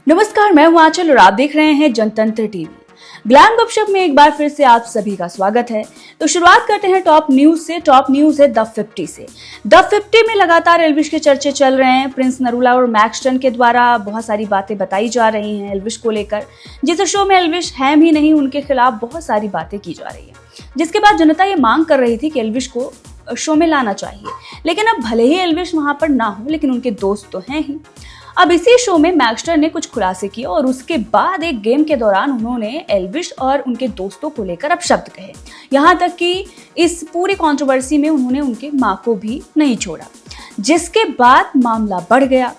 नमस्कार, मैं हूं आंचल और आप देख रहे हैं जनतंत्र टीवी। ग्लैम गपशप में एक बार फिर से आप सभी का स्वागत है। तो शुरुआत करते हैं टॉप न्यूज से। टॉप न्यूज है द 50 से। द 50 में लगातार एल्विश के चर्चे चल रहे हैं। प्रिंस नरूला और मैक्स टन के द्वारा बहुत सारी बातें बताई जा रही हैं एल्विश को लेकर। जिस शो में एल्विश है भी नहीं, उनके खिलाफ बहुत सारी बातें की जा रही है, जिसके बाद जनता ये मांग कर रही थी कि एल्विश को शो में लाना चाहिए। लेकिन अब भले ही एल्विश वहां पर ना हो, लेकिन उनके दोस्त तो हैं ही। अब इसी शो में मैक्स टन ने कुछ खुलासे किए और उसके बाद एक गेम के दौरान उन्होंने एल्विश और उनके दोस्तों को लेकर अपशब्द कहे। यहाँ तक कि इस पूरी कंट्रोवर्सी में उन्होंने उनके माँ को भी नहीं छोड़ा, जिसके बाद मामला बढ़ गया।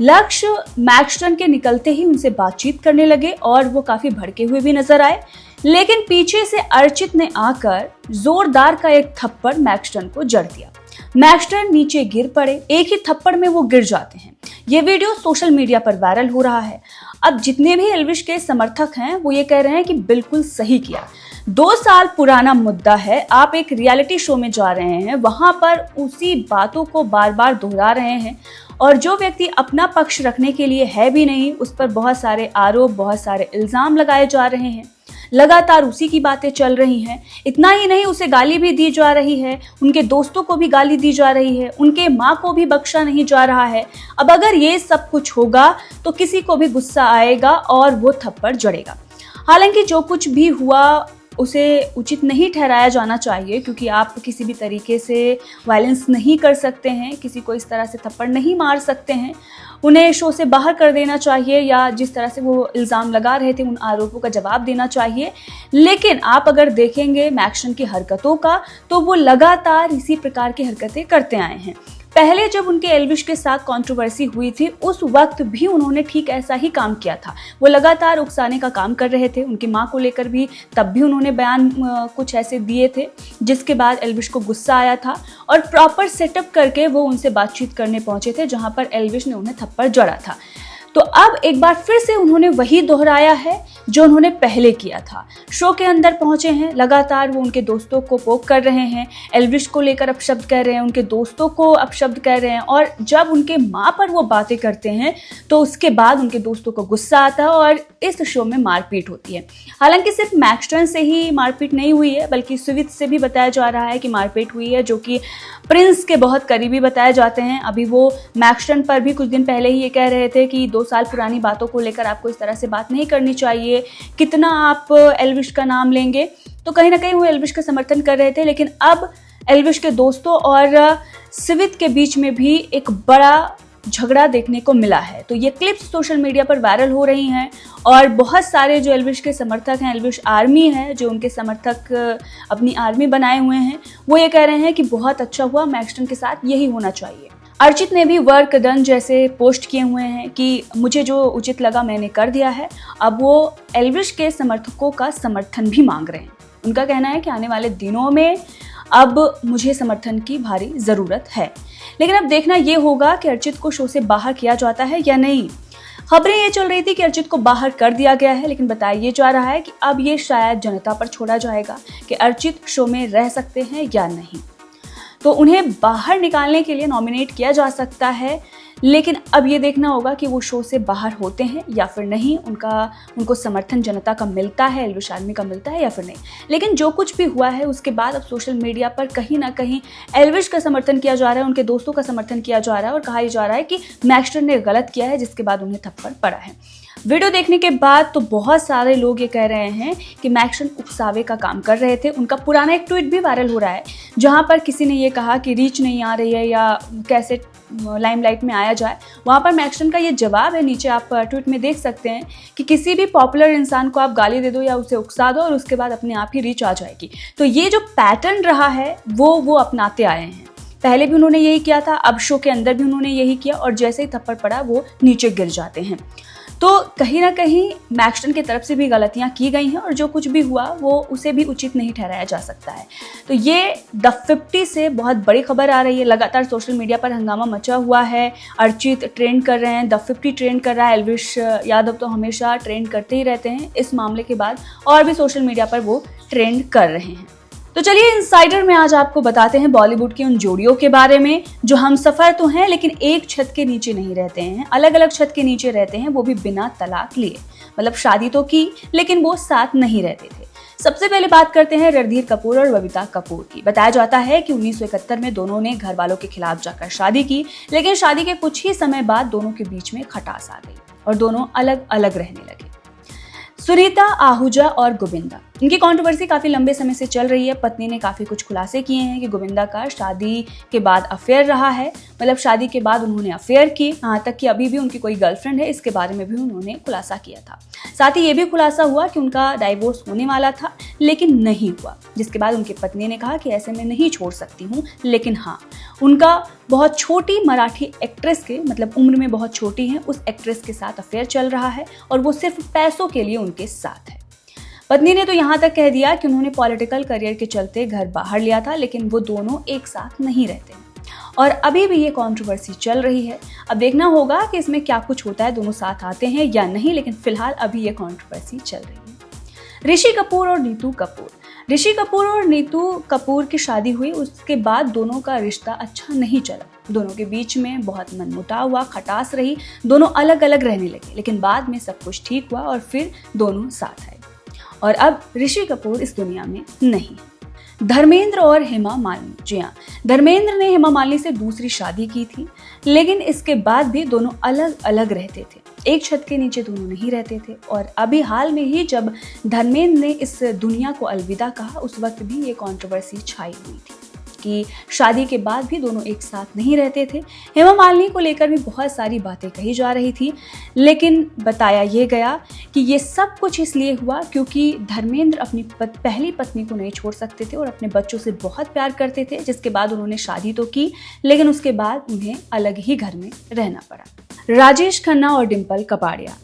लक्ष्य मैक्स टन के निकलते ही उनसे बातचीत करने लगे और वो काफी भड़के हुए भी नजर आए। लेकिन पीछे से अर्चित ने आकर जोरदार का एक थप्पड़ मैक्स टन को जड़ दिया। मैक्स टन नीचे गिर पड़े। एक ही थप्पड़ में वो गिर जाते हैं। ये वीडियो सोशल मीडिया पर वायरल हो रहा है। अब जितने भी एल्विश के समर्थक हैं वो ये कह रहे हैं कि बिल्कुल सही किया। 2 साल पुराना मुद्दा है, आप एक रियलिटी शो में जा रहे हैं, वहां पर उसी बातों को बार बार दोहरा रहे हैं और जो व्यक्ति अपना पक्ष रखने के लिए है भी नहीं, उस पर बहुत सारे आरोप, बहुत सारे इल्जाम लगाए जा रहे हैं। लगातार उसी की बातें चल रही हैं। इतना ही नहीं, उसे गाली भी दी जा रही है, उनके दोस्तों को भी गाली दी जा रही है, उनके माँ को भी बख्शा नहीं जा रहा है। अब अगर ये सब कुछ होगा तो किसी को भी गुस्सा आएगा और वो थप्पड़ जड़ेगा। हालांकि जो कुछ भी हुआ उसे उचित नहीं ठहराया जाना चाहिए, क्योंकि आप किसी भी तरीके से वायलेंस नहीं कर सकते हैं, किसी को इस तरह से थप्पड़ नहीं मार सकते हैं। उन्हें शो से बाहर कर देना चाहिए या जिस तरह से वो इल्ज़ाम लगा रहे थे उन आरोपों का जवाब देना चाहिए। लेकिन आप अगर देखेंगे मैक्स टन की हरकतों का, तो वो लगातार इसी प्रकार की हरकतें करते आए हैं। पहले जब उनके एल्विश के साथ कंट्रोवर्सी हुई थी, उस वक्त भी उन्होंने ठीक ऐसा ही काम किया था। वो लगातार उकसाने का काम कर रहे थे। उनकी माँ को लेकर भी तब भी उन्होंने बयान कुछ ऐसे दिए थे, जिसके बाद एल्विश को गुस्सा आया था और प्रॉपर सेटअप करके वो उनसे बातचीत करने पहुंचे थे, जहां पर एल्विश ने उन्हें थप्पड़ जड़ा था। तो अब एक बार फिर से उन्होंने वही दोहराया है जो उन्होंने पहले किया था। शो के अंदर पहुंचे हैं, लगातार वो उनके दोस्तों को पोक कर रहे हैं, एल्विश को लेकर अपशब्द कह रहे हैं, उनके दोस्तों को अपशब्द कह रहे हैं और जब उनके माँ पर वो बातें करते हैं तो उसके बाद उनके दोस्तों को गुस्सा आता है और इस शो में मारपीट होती है। हालांकि सिर्फ मैक्स टन से ही मारपीट नहीं हुई है, बल्कि सुवित से भी बताया जा रहा है कि मारपीट हुई है, जो कि प्रिंस के बहुत करीबी बताए जाते हैं। अभी वो मैक्स टन पर भी कुछ दिन पहले ही ये कह रहे थे कि 2 साल पुरानी बातों को लेकर आपको इस तरह से बात नहीं करनी चाहिए, कितना आप एल्विश का नाम लेंगे। तो कहीं ना कहीं वो एल्विश का समर्थन कर रहे थे। लेकिन अब एल्विश के दोस्तों और सिवित के बीच में भी एक बड़ा झगड़ा देखने को मिला है। तो ये क्लिप्स सोशल मीडिया पर वायरल हो रही हैं और बहुत सारे जो एल्विश के समर्थक हैं, एल्विश आर्मी है जो उनके समर्थक अपनी आर्मी बनाए हुए हैं, वो ये कह रहे हैं कि बहुत अच्छा हुआ, मैक्स टन के साथ यही होना चाहिए। अर्चित ने भी वर्क डन जैसे पोस्ट किए हुए हैं कि मुझे जो उचित लगा मैंने कर दिया है। अब वो एल्विश के समर्थकों का समर्थन भी मांग रहे हैं। उनका कहना है कि आने वाले दिनों में अब मुझे समर्थन की भारी ज़रूरत है। लेकिन अब देखना ये होगा कि अर्चित को शो से बाहर किया जाता है या नहीं। खबरें ये चल रही थी कि अर्चित को बाहर कर दिया गया है, लेकिन बताया ये जा रहा है कि अब ये शायद जनता पर छोड़ा जाएगा कि अर्चित शो में रह सकते हैं या नहीं। तो उन्हें बाहर निकालने के लिए नॉमिनेट किया जा सकता है, लेकिन अब ये देखना होगा कि वो शो से बाहर होते हैं या फिर नहीं, उनको समर्थन जनता का मिलता है, एल्विश आर्मी का मिलता है या फिर नहीं। लेकिन जो कुछ भी हुआ है उसके बाद अब सोशल मीडिया पर कहीं ना कहीं एल्विश का समर्थन किया जा रहा है, उनके दोस्तों का समर्थन किया जा रहा है और कहा जा रहा है कि मैक्स टन ने गलत किया है, जिसके बाद उन्हें थप्पड़ पड़ा है। वीडियो देखने के बाद तो बहुत सारे लोग ये कह रहे हैं कि मैक्स टन उकसावे का काम कर रहे थे। उनका पुराना एक ट्वीट भी वायरल हो रहा है, जहां पर किसी ने ये कहा कि रीच नहीं आ रही है या कैसे लाइमलाइट में आया जाए। वहां पर मैक्स टन का ये जवाब है, नीचे आप ट्वीट में देख सकते हैं कि किसी भी पॉपुलर इंसान को आप गाली दे दो या उसे उकसा दो और उसके बाद अपने आप ही रीच आ जाएगी। तो ये जो पैटर्न रहा है वो अपनाते आए हैं। पहले भी उन्होंने यही किया था, अब शो के अंदर भी उन्होंने यही किया और जैसे ही थप्पड़ पड़ा वो नीचे गिर जाते हैं। तो कहीं ना कहीं मैक्स टन की तरफ से भी गलतियां की गई हैं और जो कुछ भी हुआ वो उसे भी उचित नहीं ठहराया जा सकता है। तो ये द 50 से बहुत बड़ी खबर आ रही है। लगातार सोशल मीडिया पर हंगामा मचा हुआ है। अर्चित ट्रेंड कर रहे हैं, द 50 ट्रेंड कर रहा है, एल्विश यादव तो हमेशा ट्रेंड करते ही रहते हैं। इस मामले के बाद और भी सोशल मीडिया पर वो ट्रेंड कर रहे हैं। तो चलिए इनसाइडर में आज आपको बताते हैं बॉलीवुड की उन जोड़ियों के बारे में जो हमसफर तो हैं लेकिन एक छत के नीचे नहीं रहते हैं, अलग अलग छत के नीचे रहते हैं, वो भी बिना तलाक लिए। मतलब शादी तो की लेकिन वो साथ नहीं रहते थे। सबसे पहले बात करते हैं रणधीर कपूर और बबीता कपूर की। बताया जाता है कि 1971 में दोनों ने घर वालों के खिलाफ जाकर शादी की, लेकिन शादी के कुछ ही समय बाद दोनों के बीच में खटास आ गई और दोनों अलग अलग रहने लगे। सुनीता आहूजा और गोविंदा, इनकी कंट्रोवर्सी काफी लंबे समय से चल रही है। पत्नी ने काफी कुछ खुलासे किए हैं कि गोविंदा का शादी के बाद अफेयर रहा है, मतलब शादी के बाद उन्होंने अफेयर किए, यहाँ तक कि अभी भी उनकी कोई गर्लफ्रेंड है, इसके बारे में भी उन्होंने खुलासा किया था। साथ ही ये भी खुलासा हुआ कि उनका डाइवोर्स होने वाला था लेकिन नहीं हुआ, जिसके बाद उनकी पत्नी ने कहा कि ऐसे में नहीं छोड़ सकती हूँ, लेकिन हाँ, उनका बहुत छोटी मराठी एक्ट्रेस के, मतलब उम्र में बहुत छोटी है, उस एक्ट्रेस के साथ अफेयर चल रहा है और वो सिर्फ पैसों के लिए उनके साथ है। पत्नी ने तो यहाँ तक कह दिया कि उन्होंने पॉलिटिकल करियर के चलते घर बाहर लिया था, लेकिन वो दोनों एक साथ नहीं रहते हैं और अभी भी ये कंट्रोवर्सी चल रही है। अब देखना होगा कि इसमें क्या कुछ होता है, दोनों साथ आते हैं या नहीं, लेकिन फिलहाल अभी ये कंट्रोवर्सी चल रही है। ऋषि कपूर और नीतू कपूर, ऋषि कपूर और नीतू कपूर की शादी हुई, उसके बाद दोनों का रिश्ता अच्छा नहीं चला। दोनों के बीच में बहुत मनमुटाव हुआ, खटास रही, दोनों अलग अलग रहने लगे, लेकिन बाद में सब कुछ ठीक हुआ और फिर दोनों साथ आए और अब ऋषि कपूर इस दुनिया में नहीं। धर्मेंद्र और हेमा मालिनी, जी हाँ, धर्मेंद्र ने हेमा मालिनी से दूसरी शादी की थी, लेकिन इसके बाद भी दोनों अलग अलग रहते थे, एक छत के नीचे दोनों नहीं रहते थे। और अभी हाल में ही जब धर्मेंद्र ने इस दुनिया को अलविदा कहा, उस वक्त भी ये कंट्रोवर्सी छाई हुई थी कि शादी के बाद भी दोनों एक साथ नहीं रहते थे। हेमा मालिनी को लेकर भी बहुत सारी बातें कही जा रही थी, लेकिन बताया ये गया कि ये सब कुछ इसलिए हुआ क्योंकि धर्मेंद्र अपनी पहली पत्नी को नहीं छोड़ सकते थे और अपने बच्चों से बहुत प्यार करते थे, जिसके बाद उन्होंने शादी तो की, लेकिन उसके बाद उन्हें अलग ही घर में रहना पड़ा। राजेश खन्ना और डिंपल कपाड़िया,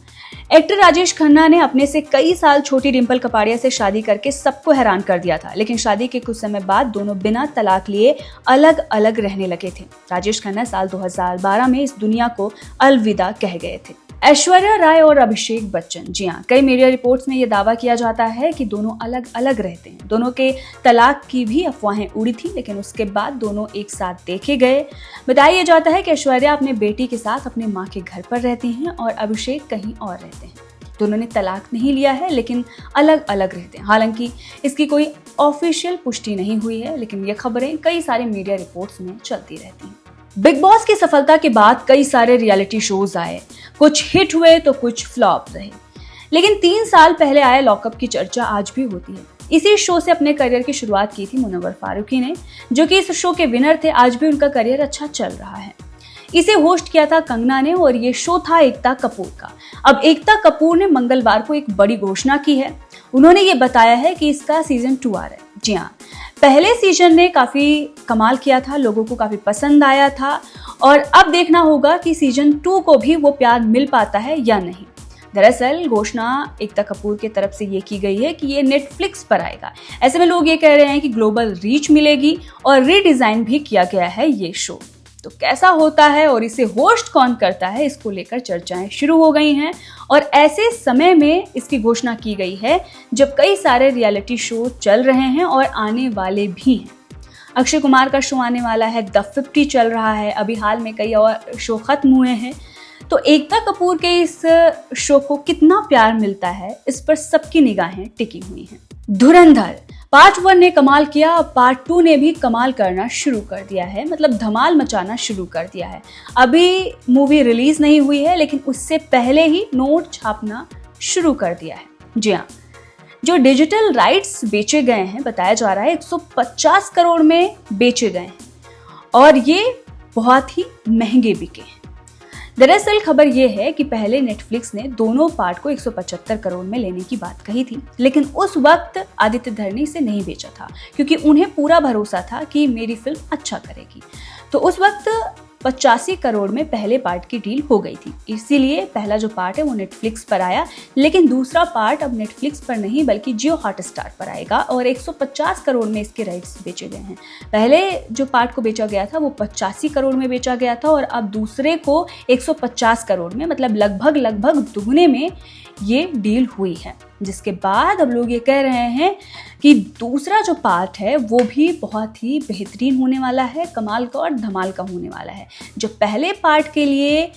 एक्टर राजेश खन्ना ने अपने से कई साल छोटी डिंपल कपाड़िया से शादी करके सबको हैरान कर दिया था, लेकिन शादी के कुछ समय बाद दोनों बिना तलाक लिए अलग अलग रहने लगे थे। राजेश खन्ना साल 2012 में इस दुनिया को अलविदा कह गए थे। ऐश्वर्या राय और अभिषेक बच्चन, जी हाँ, कई मीडिया रिपोर्ट्स में यह दावा किया जाता है कि दोनों अलग अलग रहते हैं। दोनों के तलाक की भी अफवाहें उड़ी थी, लेकिन उसके बाद दोनों एक साथ देखे गए। बताया जाता है कि ऐश्वर्या अपने बेटी के साथ अपने माँ के घर पर रहती हैं और अभिषेक कहीं और रहते हैं। दोनों ने तलाक नहीं लिया है, लेकिन अलग अलग रहते हैं। हालांकि इसकी कोई ऑफिशियल पुष्टि नहीं हुई है, लेकिन ये खबरें कई सारे मीडिया रिपोर्ट्स में चलती रहती हैं। बिग बॉस की सफलता के बाद कई सारे रियलिटी शोज आए, कुछ हिट हुए तो कुछ फ्लॉप रहे, लेकिन 3 साल पहले आए लॉकअप की चर्चा आज भी होती है। इसी शो से अपने करियर की शुरुआत की थी मुनव्वर फारूकी ने, जो कि इस शो के विनर थे। आज भी उनका करियर अच्छा चल रहा है। इसे होस्ट किया था कंगना ने और ये शो था एकता कपूर का। अब एकता कपूर ने मंगलवार को एक बड़ी घोषणा की है। उन्होंने ये बताया है कि इसका सीजन 2 आ रहा है। जी हाँ, पहले सीजन ने काफी कमाल किया था, लोगों को काफी पसंद आया था और अब देखना होगा कि सीजन 2 को भी वो प्यार मिल पाता है या नहीं। दरअसल घोषणा एकता कपूर की तरफ से ये की गई है कि ये नेटफ्लिक्स पर आएगा। ऐसे में लोग ये कह रहे हैं कि ग्लोबल रीच मिलेगी और रीडिजाइन भी किया गया है ये शो। तो कैसा होता है और इसे होस्ट कौन करता है, इसको लेकर चर्चाएं शुरू हो गई हैं और ऐसे समय में इसकी घोषणा की गई है जब कई सारे रियलिटी शो चल रहे हैं और आने वाले भी हैं। अक्षय कुमार का शो आने वाला है, द 50 चल रहा है, अभी हाल में कई और शो खत्म हुए हैं। तो एकता कपूर के इस शो को कितना प्यार मिलता है, इस पर सबकी निगाहें टिकी हुई हैं। धुरंधर पार्ट 1 ने कमाल किया, पार्ट 2 ने भी कमाल करना शुरू कर दिया है, मतलब धमाल मचाना शुरू कर दिया है। अभी मूवी रिलीज नहीं हुई है, लेकिन उससे पहले ही नोट छापना शुरू कर दिया है। जी हाँ, जो डिजिटल राइट्स बेचे गए हैं, बताया जा रहा है 150 करोड़ में बेचे गए हैं और ये बहुत ही महंगे बिके हैं। दरअसल खबर यह है कि पहले नेटफ्लिक्स ने दोनों पार्ट को 175 करोड़ में लेने की बात कही थी, लेकिन उस वक्त आदित्य धर ने इसे नहीं बेचा था क्योंकि उन्हें पूरा भरोसा था कि मेरी फिल्म अच्छा करेगी। तो उस वक्त 85 करोड़ में पहले पार्ट की डील हो गई थी, इसीलिए पहला जो पार्ट है वो नेटफ्लिक्स पर आया, लेकिन दूसरा पार्ट अब नेटफ्लिक्स पर नहीं बल्कि जियो हॉटस्टार पर आएगा और 150 करोड़ में इसके राइट्स बेचे गए हैं। पहले जो पार्ट को बेचा गया था वो 85 करोड़ में बेचा गया था और अब दूसरे को 150 करोड़ में, मतलब लगभग दुगने में ये डील हुई है, जिसके बाद अब लोग ये कह रहे हैं कि दूसरा जो पार्ट है वो भी बहुत ही बेहतरीन होने वाला है, कमाल का और धमाल का होने वाला है। जो पहले पार्ट के लिए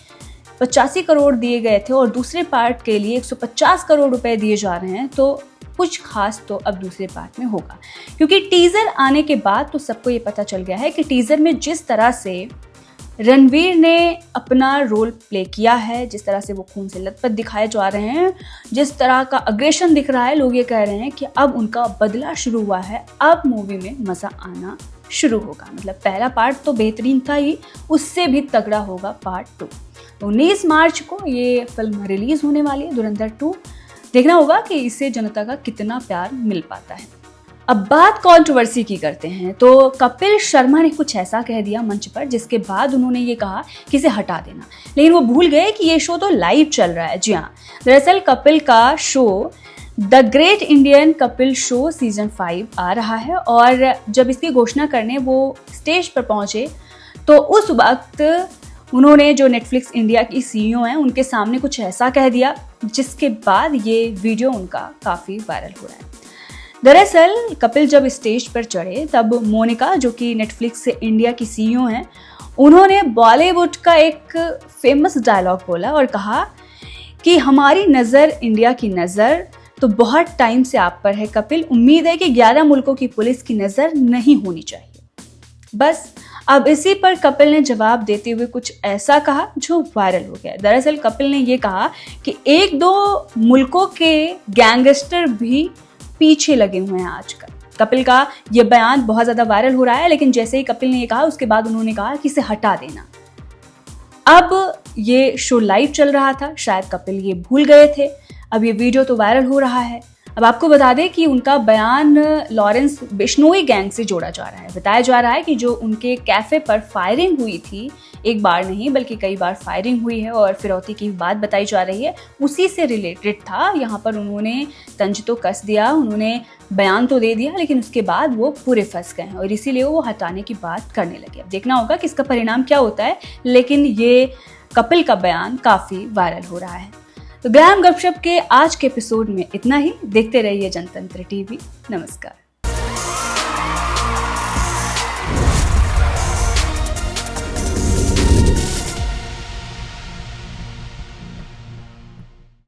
85 करोड़ दिए गए थे और दूसरे पार्ट के लिए 150 करोड़ रुपए दिए जा रहे हैं, तो कुछ खास तो अब दूसरे पार्ट में होगा। क्योंकि टीजर आने के बाद तो सबको ये पता चल गया है कि टीजर में जिस तरह से रणवीर ने अपना रोल प्ले किया है, जिस तरह से वो खून से लथपथ दिखाए जा रहे हैं, जिस तरह का अग्रेशन दिख रहा है, लोग ये कह रहे हैं कि अब उनका बदला शुरू हुआ है, अब मूवी में मज़ा आना शुरू होगा। मतलब पहला पार्ट तो बेहतरीन था ही, उससे भी तगड़ा होगा पार्ट 2। 19 मार्च को ये फिल्म रिलीज होने वाली है, धुरंधर 2। देखना होगा कि इससे जनता का कितना प्यार मिल पाता है। अब बात कंट्रोवर्सी की करते हैं, तो कपिल शर्मा ने कुछ ऐसा कह दिया मंच पर, जिसके बाद उन्होंने ये कहा कि इसे हटा देना, लेकिन वो भूल गए कि ये शो तो लाइव चल रहा है। जी हाँ, दरअसल कपिल का show the great Indian Kapil show season 5 आ रहा है, और जब इसकी घोषणा करने वो स्टेज पर पहुंचे तो उस वक्त उन्होंने जो नेटफ्लिक्स इंडिया की CEO हैं उनके सामने कुछ ऐसा कह दिया, जिसके बाद ये वीडियो उनका काफ़ी वायरल हो रहा है। दरअसल कपिल जब स्टेज पर चढ़े तब मोनिका, जो कि नेटफ्लिक्स इंडिया की CEO हैं, उन्होंने बॉलीवुड का एक फेमस डायलॉग बोला और कहा कि हमारी नज़र इंडिया की नज़र तो बहुत टाइम से आप पर है कपिल, उम्मीद है कि 11 मुल्कों की पुलिस की नज़र नहीं होनी चाहिए। बस अब इसी पर कपिल ने जवाब देते हुए कुछ ऐसा कहा जो वायरल हो गया। दरअसल कपिल ने ये कहा कि 1-2 मुल्कों के गैंगस्टर भी पीछे लगे हुए हैं आजकल। कपिल का ये बयान बहुत ज़्यादा वायरल हो रहा है, लेकिन जैसे ही कपिल ने ये कहा उसके बाद उन्होंने कहा कि इसे हटा देना। अब ये शो लाइव चल रहा था, शायद कपिल ये भूल गए थे, अब ये वीडियो तो वायरल हो रहा है। अब आपको बता दें कि उनका बयान लॉरेंस बिश्नोई गैंग से जोड़ा जा रहा है। बताया जा रहा है कि जो उनके कैफ़े पर फायरिंग हुई थी, एक बार नहीं बल्कि कई बार फायरिंग हुई है और फिरौती की बात बताई जा रही है, उसी से रिलेटेड था। यहाँ पर उन्होंने तंज तो कस दिया, उन्होंने बयान तो दे दिया, लेकिन उसके बाद वो पूरे फंस गए हैं और इसीलिए वो हटाने की बात करने लगे। अब देखना होगा कि इसका परिणाम क्या होता है, लेकिन ये कपिल का बयान काफ़ी वायरल हो रहा है। तो ग्लैम गपशप के आज के एपिसोड में इतना ही। देखते रहिए जनतंत्र टीवी। नमस्कार।